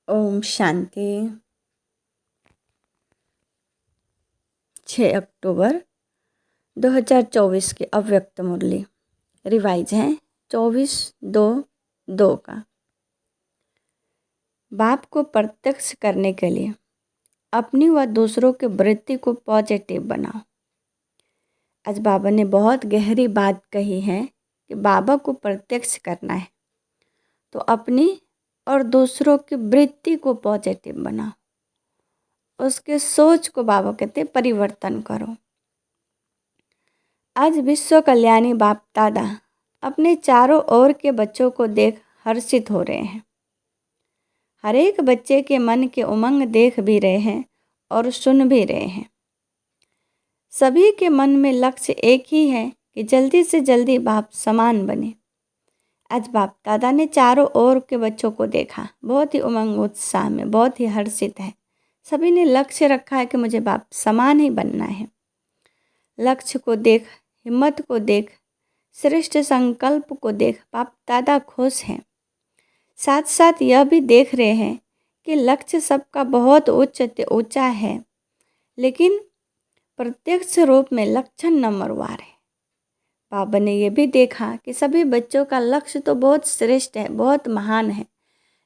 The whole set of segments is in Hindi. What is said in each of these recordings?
ओम शांति। 6 अक्टूबर 2024 की अव्यक्त मुरली रिवाइज है 24/2/2 का। बाप को प्रत्यक्ष करने के लिए अपनी व दूसरों की वृत्ति को पॉजिटिव बनाओ। आज बाबा ने बहुत गहरी बात कही है कि बाबा को प्रत्यक्ष करना है तो अपनी और दूसरों की वृत्ति को पॉजिटिव बनाओ। उसके सोच को बाबा कहते परिवर्तन करो। आज विश्व कल्याणी बाप दादा अपने चारों ओर के बच्चों को देख हर्षित हो रहे हैं। हर एक बच्चे के मन के उमंग देख भी रहे हैं और सुन भी रहे हैं। सभी के मन में लक्ष्य एक ही है कि जल्दी से जल्दी बाप समान बने। आज बाप दादा ने चारों ओर के बच्चों को देखा, बहुत ही उमंग उत्साह में, बहुत ही हर्षित है। सभी ने लक्ष्य रखा है कि मुझे बाप समान ही बनना है। लक्ष्य को देख, हिम्मत को देख, श्रेष्ठ संकल्प को देख बाप दादा खुश हैं। साथ साथ यह भी देख रहे हैं कि लक्ष्य सबका बहुत ऊंचा है, लेकिन प्रत्यक्ष रूप में लक्षण नंबरवार है। बाबा ने यह भी देखा कि सभी बच्चों का लक्ष्य तो बहुत श्रेष्ठ है, बहुत महान है,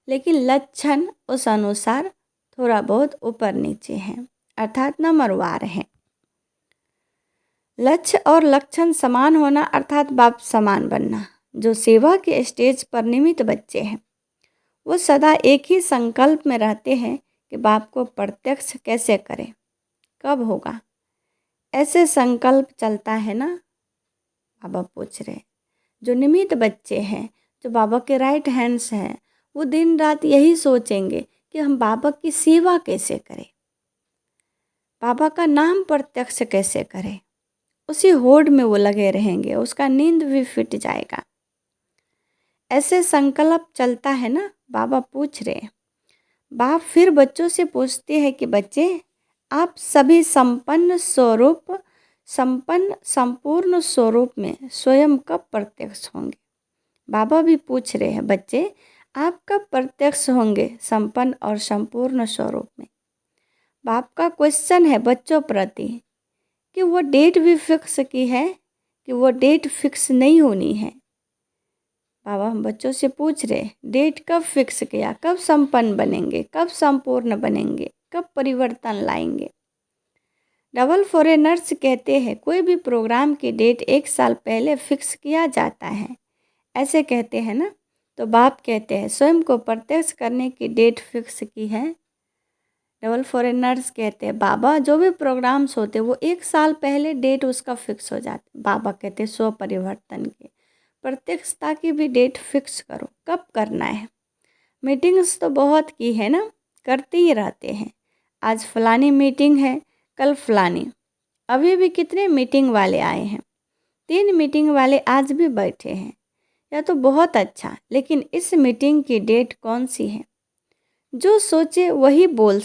लेकिन लक्षण उस अनुसार थोड़ा बहुत ऊपर नीचे है, अर्थात नंबरवार है। लक्ष्य और लक्षण समान होना अर्थात बाप समान बनना। जो सेवा के स्टेज पर निमित्त बच्चे हैं वो सदा एक ही संकल्प में रहते हैं कि बाप को प्रत्यक्ष कैसे करें, कब होगा। ऐसे संकल्प चलता है ना। बाबा पूछ रहे जो निमित्त बच्चे हैं, जो बाबा के राइट हैंड्स हैं, वो दिन रात यही सोचेंगे कि हम बाबा की सेवा कैसे करें, बाबा का नाम प्रत्यक्ष कैसे करें। उसी होड़ में वो लगे रहेंगे, उसका नींद भी फिट जाएगा। ऐसे संकल्प चलता है ना। बाबा पूछ रहे, बाप फिर बच्चों से पूछते हैं कि बच्चे आप सभी संपूर्ण स्वरूप में स्वयं कब प्रत्यक्ष होंगे। बाबा भी पूछ रहे हैं बच्चे आप कब प्रत्यक्ष होंगे संपन्न और संपूर्ण स्वरूप में। बाप का क्वेश्चन है बच्चों प्रति कि वो डेट भी फिक्स की है कि वो डेट फिक्स नहीं होनी है। बाबा हम बच्चों से पूछ रहे डेट कब फिक्स किया, कब संपन्न बनेंगे, कब संपूर्ण बनेंगे, कब परिवर्तन लाएंगे। डबल फॉरेनर्स कहते हैं कोई भी प्रोग्राम की डेट 1 साल पहले फिक्स किया जाता है, ऐसे कहते हैं ना। तो बाप कहते हैं स्वयं को प्रत्यक्ष करने की डेट फिक्स की है। डबल फॉरेनर्स कहते हैं बाबा जो भी प्रोग्राम्स होते वो 1 साल पहले डेट उसका फिक्स हो जाती। बाबा कहते हैं स्व परिवर्तन के प्रत्यक्षता की भी डेट फिक्स करो, कब करना है। मीटिंग्स तो बहुत की है ना, करते ही रहते हैं। आज फलानी मीटिंग है, कल फलानी। अभी भी कितने मीटिंग वाले आए हैं, 3 मीटिंग वाले आज भी बैठे हैं। यह तो बहुत अच्छा, लेकिन इस मीटिंग की डेट कौन सी है। जो सोचे वही बोल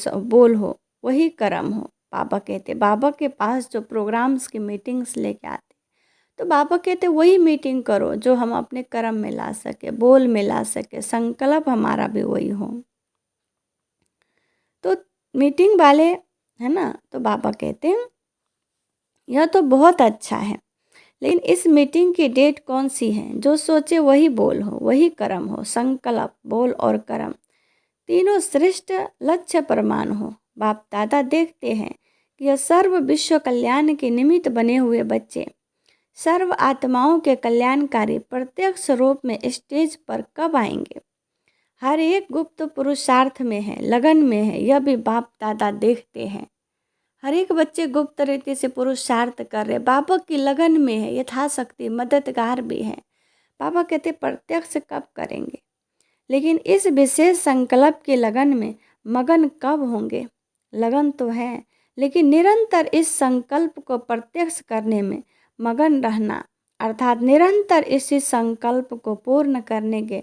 हो, वही कर्म हो। बाबा कहते बाबा के पास जो प्रोग्राम्स की मीटिंग्स लेके आते तो बाबा कहते वही मीटिंग करो जो हम अपने कर्म में ला सके, बोल में ला सके, संकल्प हमारा भी वही हो। तो मीटिंग वाले है ना, तो बाबा कहते हैं यह तो बहुत अच्छा है, लेकिन इस मीटिंग की डेट कौन सी है। जो सोचे वही बोल हो, वही कर्म हो। संकल्प, बोल और कर्म तीनों श्रेष्ठ लक्ष्य प्रमाण हो। बाप दादा देखते हैं कि यह सर्व विश्व कल्याण के निमित्त बने हुए बच्चे सर्व आत्माओं के कल्याणकारी प्रत्यक्ष रूप में स्टेज पर कब आएंगे। हर एक गुप्त पुरुषार्थ में है, लगन में है, यह भी बाप दादा देखते हैं। हर एक बच्चे गुप्त रीति से पुरुषार्थ कर रहे, बाबा की लगन में है, यथाशक्ति मददगार भी है। बाबा कहते प्रत्यक्ष कब करेंगे, लेकिन इस विशेष संकल्प की लगन में मगन कब होंगे। लगन तो है, लेकिन निरंतर इस संकल्प को प्रत्यक्ष करने में मगन रहना, अर्थात निरंतर इसी संकल्प को पूर्ण करने के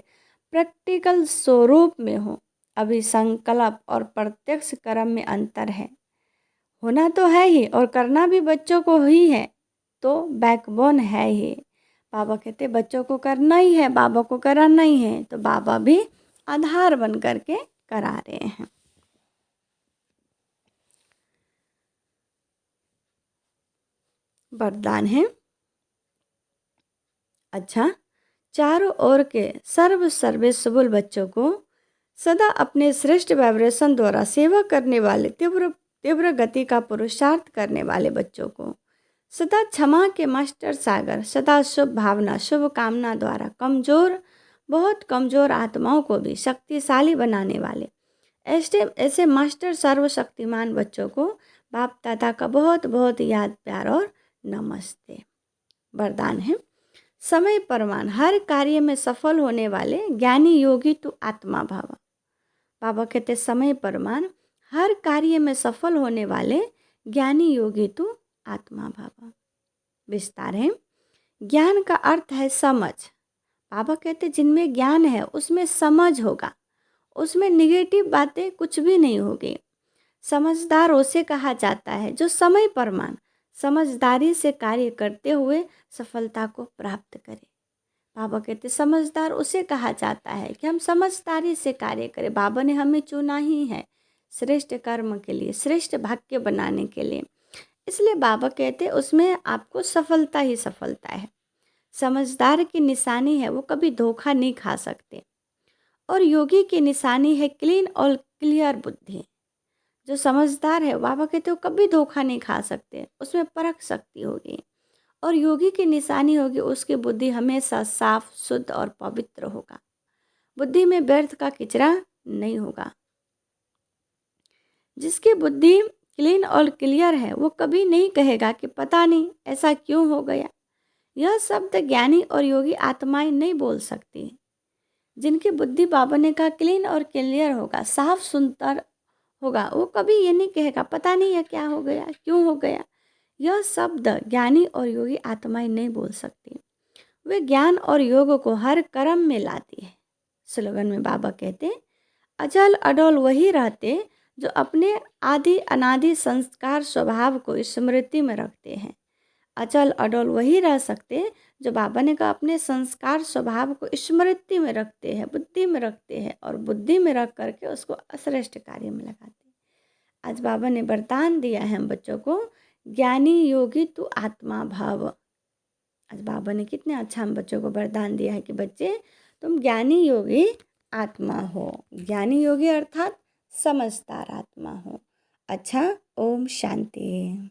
प्रैक्टिकल स्वरूप में हो। अभी संकल्प और प्रत्यक्ष कर्म में अंतर है। होना तो है ही और करना भी बच्चों को ही है, तो बैकबोन है ही। बाबा कहते बच्चों को करना ही है, बाबा को कराना ही है, तो बाबा भी आधार बन करके करा रहे हैं। वरदान है, अच्छा, चारों ओर के सर्वेश्वल बच्चों को सदा अपने श्रेष्ठ वाइब्रेशन द्वारा सेवा करने वाले तीव्र तीव्र गति का पुरुषार्थ करने वाले बच्चों को सदा क्षमा के मास्टर सागर, सदा शुभ भावना शुभ कामना द्वारा कमजोर, बहुत कमजोर आत्माओं को भी शक्तिशाली बनाने वाले ऐसे मास्टर सर्वशक्तिमान बच्चों को बाप दादा का बहुत बहुत याद प्यार और नमस्ते। वरदान है, समय परमान हर कार्य में सफल होने वाले ज्ञानी योगी तू आत्मा भाव। बाबा कहते समय परमान हर कार्य में सफल होने वाले ज्ञानी योगी तू आत्मा भाव। विस्तार है, ज्ञान का अर्थ है समझ। बाबा कहते जिनमें ज्ञान है उसमें समझ होगा, उसमें निगेटिव बातें कुछ भी नहीं होगी। समझदार उसे कहा जाता है जो समय परमान समझदारी से कार्य करते हुए सफलता को प्राप्त करे। बाबा कहते समझदार उसे कहा जाता है कि हम समझदारी से कार्य करें। बाबा ने हमें चुना ही है श्रेष्ठ कर्म के लिए, श्रेष्ठ भाग्य बनाने के लिए, इसलिए बाबा कहते उसमें आपको सफलता ही सफलता है। समझदार की निशानी है वो कभी धोखा नहीं खा सकते, और योगी की निशानी है क्लीन और क्लियर बुद्धि। जो समझदार है बाबा कहते हो कभी धोखा नहीं खा सकते, उसमें परख शक्ति होगी। और योगी की निशानी होगी उसकी बुद्धि हमेशा साफ शुद्ध और पवित्र होगा, बुद्धि में व्यर्थ का किचरा नहीं होगा। जिसकी बुद्धि क्लीन और क्लियर है वो कभी नहीं कहेगा कि पता नहीं ऐसा क्यों हो गया। यह शब्द ज्ञानी और योगी आत्माएं नहीं बोल सकती। जिनकी बुद्धि बाबा ने कहा क्लीन और क्लियर होगा, साफ सुंदर होगा, वो कभी ये नहीं कहेगा पता नहीं है क्या हो गया, क्यों हो गया। यह शब्द ज्ञानी और योगी आत्माएं नहीं बोल सकती। वे ज्ञान और योग को हर कर्म में लाती है। स्लोगन में बाबा कहते अचल अडोल वही रहते जो अपने आदि अनादि संस्कार स्वभाव को स्मृति में रखते हैं। अचल अडोल वही रह सकते जो बाबा ने कहा अपने संस्कार स्वभाव को स्मृति में रखते हैं, बुद्धि में रखते हैं, और बुद्धि में रख करके उसको श्रेष्ठ कार्य में लगाते हैं। आज बाबा ने वरदान दिया है हम बच्चों को, ज्ञानी योगी तू आत्मा भाव। आज बाबा ने कितने अच्छा हम बच्चों को वरदान दिया है कि बच्चे तुम ज्ञानी योगी आत्मा हो। ज्ञानी योगी अर्थात समझदार आत्मा हो। अच्छा, ओम शांति।